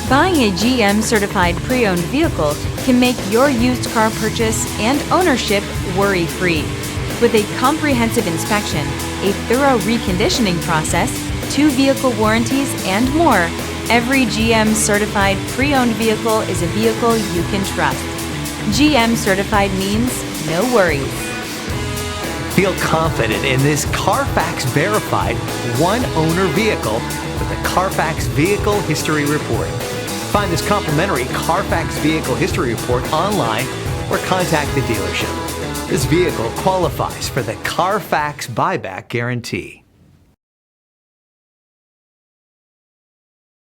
Buying a GM certified pre-owned vehicle can make your used car purchase and ownership worry-free. With a comprehensive inspection, a thorough reconditioning process, 2 vehicle warranties, and more, every GM certified pre-owned vehicle is a vehicle you can trust. GM certified means no worries. Feel confident in this Carfax verified one-owner vehicle with the Carfax Vehicle History Report. Find this complimentary Carfax Vehicle History Report online or contact the dealership. This vehicle qualifies for the Carfax Buyback Guarantee.